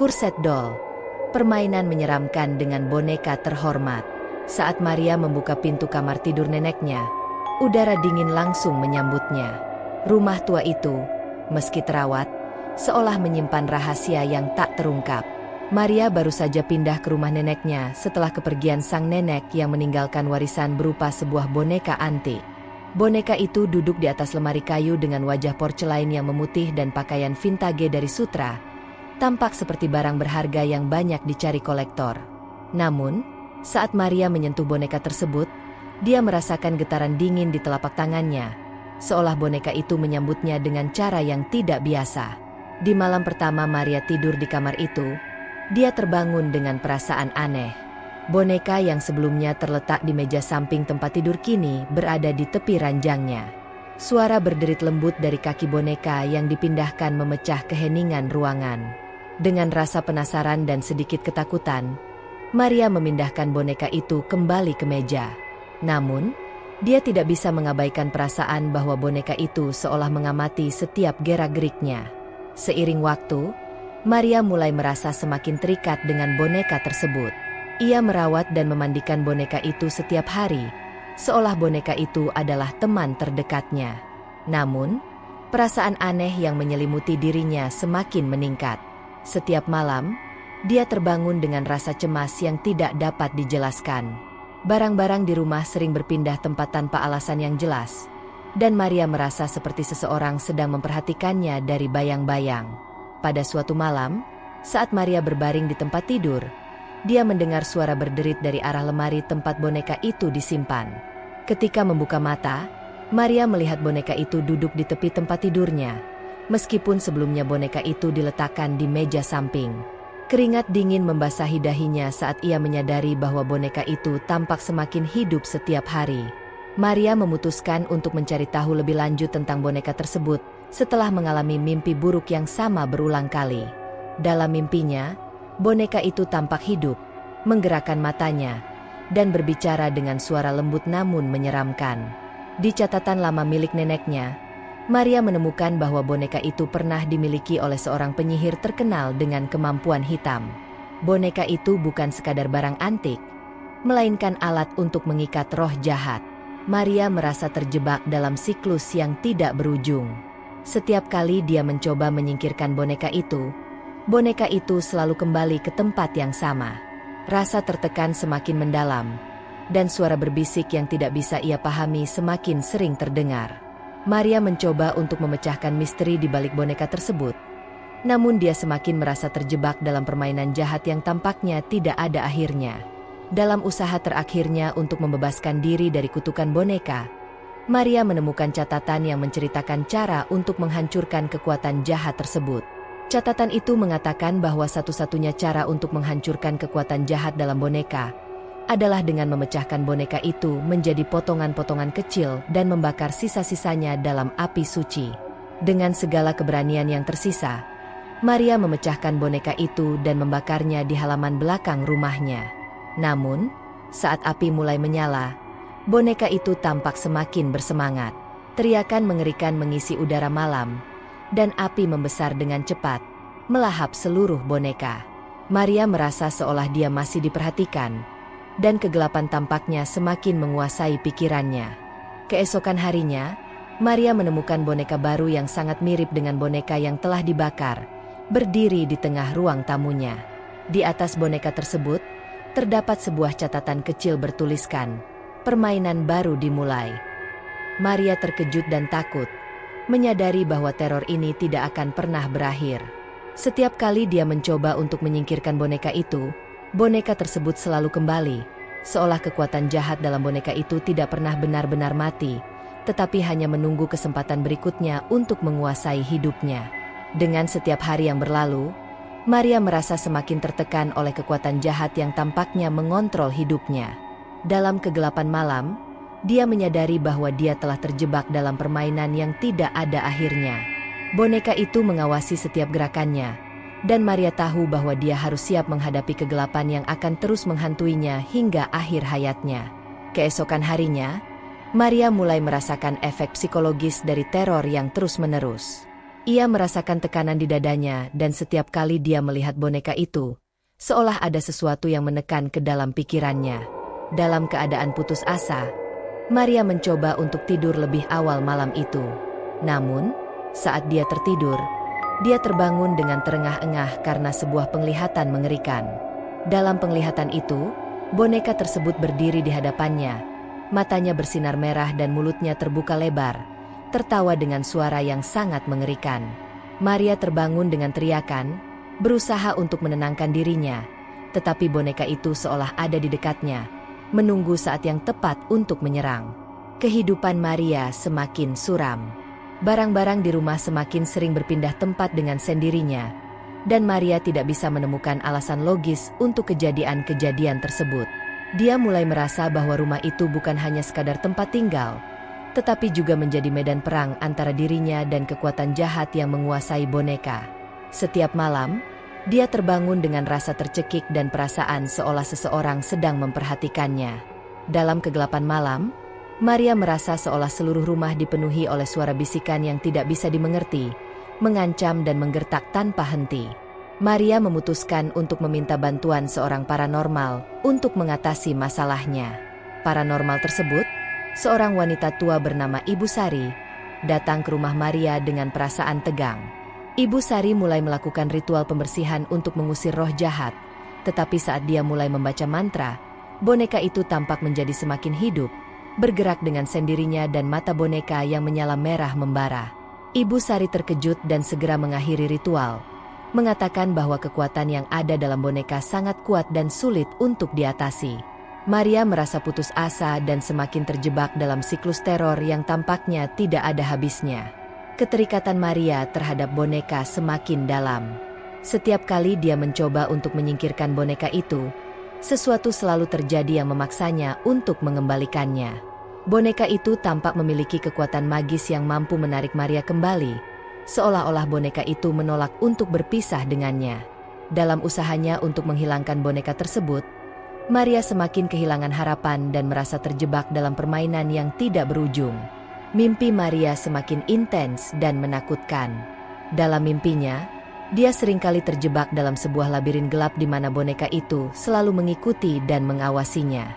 Furset Doll. Permainan menyeramkan dengan boneka terhormat. Saat Maria membuka pintu kamar tidur neneknya, udara dingin langsung menyambutnya. Rumah tua itu, meski terawat, seolah menyimpan rahasia yang tak terungkap. Maria baru saja pindah ke rumah neneknya setelah kepergian sang nenek yang meninggalkan warisan berupa sebuah boneka antik. Boneka itu duduk di atas lemari kayu dengan wajah porselein yang memutih dan pakaian vintage dari sutra. Tampak seperti barang berharga yang banyak dicari kolektor. Namun, saat Maria menyentuh boneka tersebut, dia merasakan getaran dingin di telapak tangannya, seolah boneka itu menyambutnya dengan cara yang tidak biasa. Di malam pertama Maria tidur di kamar itu, dia terbangun dengan perasaan aneh. Boneka yang sebelumnya terletak di meja samping tempat tidur kini berada di tepi ranjangnya. Suara berderit lembut dari kaki boneka yang dipindahkan memecah keheningan ruangan. Dengan rasa penasaran dan sedikit ketakutan, Maria memindahkan boneka itu kembali ke meja. Namun, dia tidak bisa mengabaikan perasaan bahwa boneka itu seolah mengamati setiap gerak-geriknya. Seiring waktu, Maria mulai merasa semakin terikat dengan boneka tersebut. Ia merawat dan memandikan boneka itu setiap hari, seolah boneka itu adalah teman terdekatnya. Namun, perasaan aneh yang menyelimuti dirinya semakin meningkat. Setiap malam, dia terbangun dengan rasa cemas yang tidak dapat dijelaskan. Barang-barang di rumah sering berpindah tempat tanpa alasan yang jelas, dan Maria merasa seperti seseorang sedang memperhatikannya dari bayang-bayang. Pada suatu malam, saat Maria berbaring di tempat tidur, dia mendengar suara berderit dari arah lemari tempat boneka itu disimpan. Ketika membuka mata, Maria melihat boneka itu duduk di tepi tempat tidurnya, meskipun sebelumnya boneka itu diletakkan di meja samping. Keringat dingin membasahi dahinya saat ia menyadari bahwa boneka itu tampak semakin hidup setiap hari. Maria memutuskan untuk mencari tahu lebih lanjut tentang boneka tersebut setelah mengalami mimpi buruk yang sama berulang kali. Dalam mimpinya, boneka itu tampak hidup, menggerakkan matanya, dan berbicara dengan suara lembut namun menyeramkan. Di catatan lama milik neneknya, Maria menemukan bahwa boneka itu pernah dimiliki oleh seorang penyihir terkenal dengan kemampuan hitam. Boneka itu bukan sekadar barang antik, melainkan alat untuk mengikat roh jahat. Maria merasa terjebak dalam siklus yang tidak berujung. Setiap kali dia mencoba menyingkirkan boneka itu selalu kembali ke tempat yang sama. Rasa tertekan semakin mendalam, dan suara berbisik yang tidak bisa ia pahami semakin sering terdengar. Maria mencoba untuk memecahkan misteri di balik boneka tersebut. Namun dia semakin merasa terjebak dalam permainan jahat yang tampaknya tidak ada akhirnya. Dalam usaha terakhirnya untuk membebaskan diri dari kutukan boneka, Maria menemukan catatan yang menceritakan cara untuk menghancurkan kekuatan jahat tersebut. Catatan itu mengatakan bahwa satu-satunya cara untuk menghancurkan kekuatan jahat dalam boneka adalah dengan memecahkan boneka itu menjadi potongan-potongan kecil dan membakar sisa-sisanya dalam api suci. Dengan segala keberanian yang tersisa, Maria memecahkan boneka itu dan membakarnya di halaman belakang rumahnya. Namun, saat api mulai menyala, boneka itu tampak semakin bersemangat. Teriakan mengerikan mengisi udara malam, dan api membesar dengan cepat, melahap seluruh boneka. Maria merasa seolah dia masih diperhatikan, dan kegelapan tampaknya semakin menguasai pikirannya. Keesokan harinya, Maria menemukan boneka baru yang sangat mirip dengan boneka yang telah dibakar, berdiri di tengah ruang tamunya. Di atas boneka tersebut, terdapat sebuah catatan kecil bertuliskan, "Permainan baru dimulai." Maria terkejut dan takut, menyadari bahwa teror ini tidak akan pernah berakhir. Setiap kali dia mencoba untuk menyingkirkan boneka itu, boneka tersebut selalu kembali, seolah kekuatan jahat dalam boneka itu tidak pernah benar-benar mati, tetapi hanya menunggu kesempatan berikutnya untuk menguasai hidupnya. Dengan setiap hari yang berlalu, Maria merasa semakin tertekan oleh kekuatan jahat yang tampaknya mengontrol hidupnya. Dalam kegelapan malam, dia menyadari bahwa dia telah terjebak dalam permainan yang tidak ada akhirnya. Boneka itu mengawasi setiap gerakannya, dan Maria tahu bahwa dia harus siap menghadapi kegelapan yang akan terus menghantuinya hingga akhir hayatnya. Keesokan harinya, Maria mulai merasakan efek psikologis dari teror yang terus-menerus. Ia merasakan tekanan di dadanya dan setiap kali dia melihat boneka itu, seolah ada sesuatu yang menekan ke dalam pikirannya. Dalam keadaan putus asa, Maria mencoba untuk tidur lebih awal malam itu. Namun, saat dia tertidur, dia terbangun dengan terengah-engah karena sebuah penglihatan mengerikan. Dalam penglihatan itu, boneka tersebut berdiri di hadapannya. Matanya bersinar merah dan mulutnya terbuka lebar, tertawa dengan suara yang sangat mengerikan. Maria terbangun dengan teriakan, berusaha untuk menenangkan dirinya, tetapi boneka itu seolah ada di dekatnya, menunggu saat yang tepat untuk menyerang. Kehidupan Maria semakin suram. Barang-barang di rumah semakin sering berpindah tempat dengan sendirinya, dan Maria tidak bisa menemukan alasan logis untuk kejadian-kejadian tersebut. Dia mulai merasa bahwa rumah itu bukan hanya sekadar tempat tinggal, tetapi juga menjadi medan perang antara dirinya dan kekuatan jahat yang menguasai boneka. Setiap malam, dia terbangun dengan rasa tercekik dan perasaan seolah seseorang sedang memperhatikannya. Dalam kegelapan malam, Maria merasa seolah seluruh rumah dipenuhi oleh suara bisikan yang tidak bisa dimengerti, mengancam dan menggertak tanpa henti. Maria memutuskan untuk meminta bantuan seorang paranormal untuk mengatasi masalahnya. Paranormal tersebut, seorang wanita tua bernama Ibu Sari, datang ke rumah Maria dengan perasaan tegang. Ibu Sari mulai melakukan ritual pembersihan untuk mengusir roh jahat, tetapi saat dia mulai membaca mantra, boneka itu tampak menjadi semakin hidup, bergerak dengan sendirinya dan mata boneka yang menyala merah membara. Ibu Sari terkejut dan segera mengakhiri ritual, mengatakan bahwa kekuatan yang ada dalam boneka sangat kuat dan sulit untuk diatasi. Maria merasa putus asa dan semakin terjebak dalam siklus teror yang tampaknya tidak ada habisnya. Keterikatan Maria terhadap boneka semakin dalam. Setiap kali dia mencoba untuk menyingkirkan boneka itu, sesuatu selalu terjadi yang memaksanya untuk mengembalikannya. Boneka itu tampak memiliki kekuatan magis yang mampu menarik Maria kembali, seolah-olah boneka itu menolak untuk berpisah dengannya. Dalam usahanya untuk menghilangkan boneka tersebut, Maria semakin kehilangan harapan dan merasa terjebak dalam permainan yang tidak berujung. Mimpi Maria semakin intens dan menakutkan. Dalam mimpinya, dia seringkali terjebak dalam sebuah labirin gelap di mana boneka itu selalu mengikuti dan mengawasinya.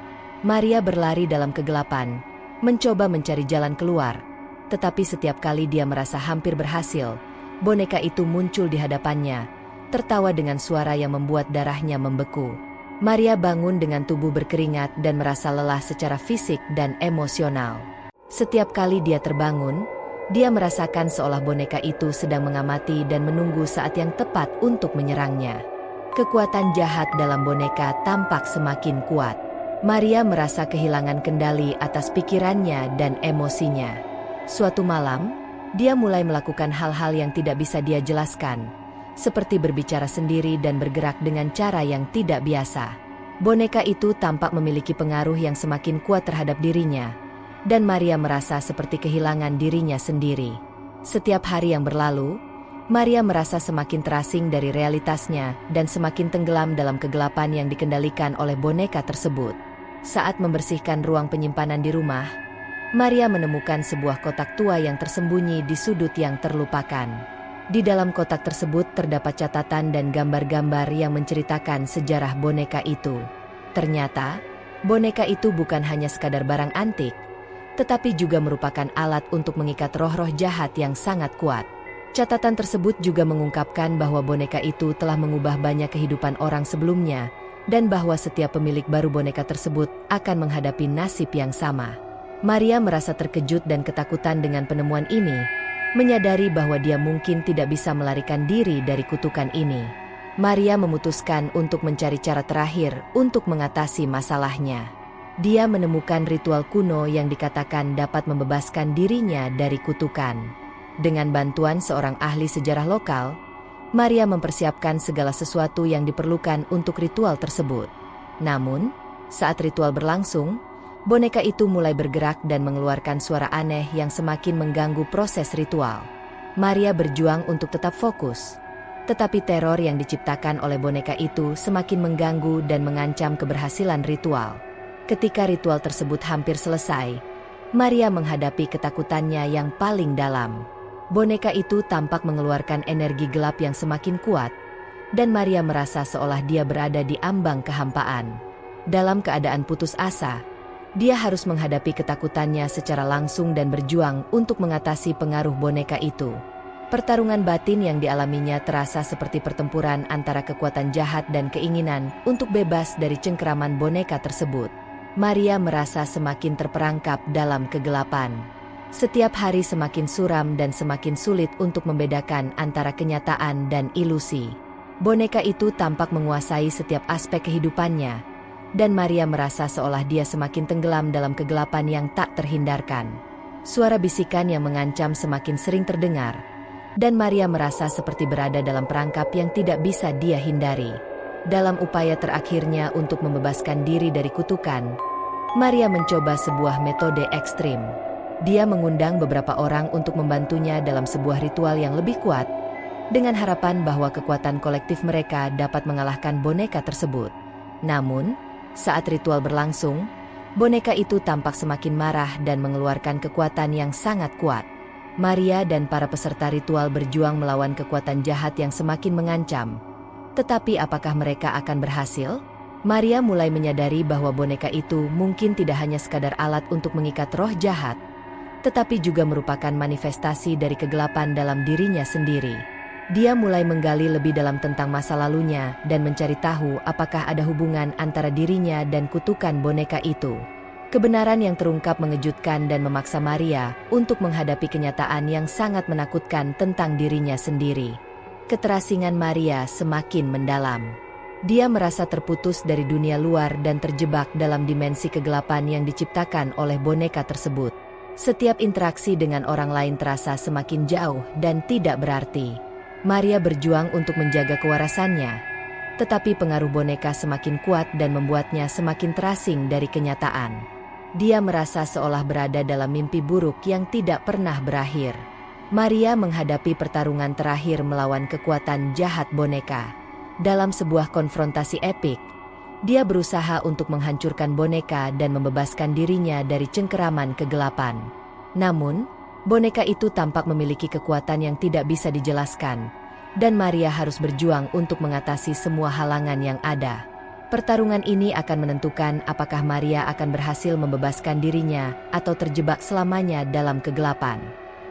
Maria berlari dalam kegelapan, mencoba mencari jalan keluar, tetapi setiap kali dia merasa hampir berhasil, boneka itu muncul di hadapannya, tertawa dengan suara yang membuat darahnya membeku. Maria bangun dengan tubuh berkeringat dan merasa lelah secara fisik dan emosional. Setiap kali dia terbangun, dia merasakan seolah boneka itu sedang mengamati dan menunggu saat yang tepat untuk menyerangnya. Kekuatan jahat dalam boneka tampak semakin kuat. Maria merasa kehilangan kendali atas pikirannya dan emosinya. Suatu malam, dia mulai melakukan hal-hal yang tidak bisa dia jelaskan, seperti berbicara sendiri dan bergerak dengan cara yang tidak biasa. Boneka itu tampak memiliki pengaruh yang semakin kuat terhadap dirinya, dan Maria merasa seperti kehilangan dirinya sendiri. Setiap hari yang berlalu, Maria merasa semakin terasing dari realitasnya dan semakin tenggelam dalam kegelapan yang dikendalikan oleh boneka tersebut. Saat membersihkan ruang penyimpanan di rumah, Maria menemukan sebuah kotak tua yang tersembunyi di sudut yang terlupakan. Di dalam kotak tersebut terdapat catatan dan gambar-gambar yang menceritakan sejarah boneka itu. Ternyata, boneka itu bukan hanya sekadar barang antik, tetapi juga merupakan alat untuk mengikat roh-roh jahat yang sangat kuat. Catatan tersebut juga mengungkapkan bahwa boneka itu telah mengubah banyak kehidupan orang sebelumnya, dan bahwa setiap pemilik baru boneka tersebut akan menghadapi nasib yang sama. Maria merasa terkejut dan ketakutan dengan penemuan ini, menyadari bahwa dia mungkin tidak bisa melarikan diri dari kutukan ini. Maria memutuskan untuk mencari cara terakhir untuk mengatasi masalahnya. Dia menemukan ritual kuno yang dikatakan dapat membebaskan dirinya dari kutukan. Dengan bantuan seorang ahli sejarah lokal, Maria mempersiapkan segala sesuatu yang diperlukan untuk ritual tersebut. Namun, saat ritual berlangsung, boneka itu mulai bergerak dan mengeluarkan suara aneh yang semakin mengganggu proses ritual. Maria berjuang untuk tetap fokus, tetapi teror yang diciptakan oleh boneka itu semakin mengganggu dan mengancam keberhasilan ritual. Ketika ritual tersebut hampir selesai, Maria menghadapi ketakutannya yang paling dalam. Boneka itu tampak mengeluarkan energi gelap yang semakin kuat, dan Maria merasa seolah dia berada di ambang kehampaan. Dalam keadaan putus asa, dia harus menghadapi ketakutannya secara langsung dan berjuang untuk mengatasi pengaruh boneka itu. Pertarungan batin yang dialaminya terasa seperti pertempuran antara kekuatan jahat dan keinginan untuk bebas dari cengkeraman boneka tersebut. Maria merasa semakin terperangkap dalam kegelapan. Setiap hari semakin suram dan semakin sulit untuk membedakan antara kenyataan dan ilusi. Boneka itu tampak menguasai setiap aspek kehidupannya, dan Maria merasa seolah dia semakin tenggelam dalam kegelapan yang tak terhindarkan. Suara bisikan yang mengancam semakin sering terdengar, dan Maria merasa seperti berada dalam perangkap yang tidak bisa dia hindari. Dalam upaya terakhirnya untuk membebaskan diri dari kutukan, Maria mencoba sebuah metode ekstrim. Dia mengundang beberapa orang untuk membantunya dalam sebuah ritual yang lebih kuat, dengan harapan bahwa kekuatan kolektif mereka dapat mengalahkan boneka tersebut. Namun, saat ritual berlangsung, boneka itu tampak semakin marah dan mengeluarkan kekuatan yang sangat kuat. Maria dan para peserta ritual berjuang melawan kekuatan jahat yang semakin mengancam. Tetapi apakah mereka akan berhasil? Maria mulai menyadari bahwa boneka itu mungkin tidak hanya sekadar alat untuk mengikat roh jahat, tetapi juga merupakan manifestasi dari kegelapan dalam dirinya sendiri. Dia mulai menggali lebih dalam tentang masa lalunya dan mencari tahu apakah ada hubungan antara dirinya dan kutukan boneka itu. Kebenaran yang terungkap mengejutkan dan memaksa Maria untuk menghadapi kenyataan yang sangat menakutkan tentang dirinya sendiri. Keterasingan Maria semakin mendalam. Dia merasa terputus dari dunia luar dan terjebak dalam dimensi kegelapan yang diciptakan oleh boneka tersebut. Setiap interaksi dengan orang lain terasa semakin jauh dan tidak berarti. Maria berjuang untuk menjaga kewarasannya, tetapi pengaruh boneka semakin kuat dan membuatnya semakin terasing dari kenyataan. Dia merasa seolah berada dalam mimpi buruk yang tidak pernah berakhir. Maria menghadapi pertarungan terakhir melawan kekuatan jahat boneka. Dalam sebuah konfrontasi epik, dia berusaha untuk menghancurkan boneka dan membebaskan dirinya dari cengkeraman kegelapan. Namun, boneka itu tampak memiliki kekuatan yang tidak bisa dijelaskan, dan Maria harus berjuang untuk mengatasi semua halangan yang ada. Pertarungan ini akan menentukan apakah Maria akan berhasil membebaskan dirinya atau terjebak selamanya dalam kegelapan.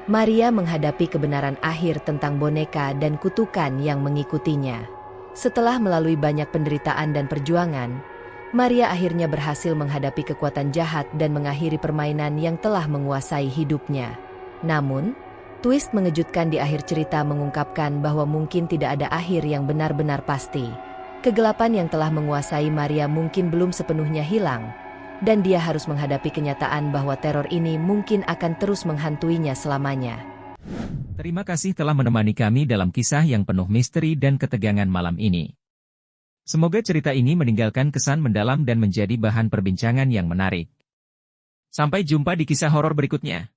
Maria menghadapi kebenaran akhir tentang boneka dan kutukan yang mengikutinya. Setelah melalui banyak penderitaan dan perjuangan, Maria akhirnya berhasil menghadapi kekuatan jahat dan mengakhiri permainan yang telah menguasai hidupnya. Namun, twist mengejutkan di akhir cerita mengungkapkan bahwa mungkin tidak ada akhir yang benar-benar pasti. Kegelapan yang telah menguasai Maria mungkin belum sepenuhnya hilang, dan dia harus menghadapi kenyataan bahwa teror ini mungkin akan terus menghantuinya selamanya. Terima kasih telah menemani kami dalam kisah yang penuh misteri dan ketegangan malam ini. Semoga cerita ini meninggalkan kesan mendalam dan menjadi bahan perbincangan yang menarik. Sampai jumpa di kisah horor berikutnya.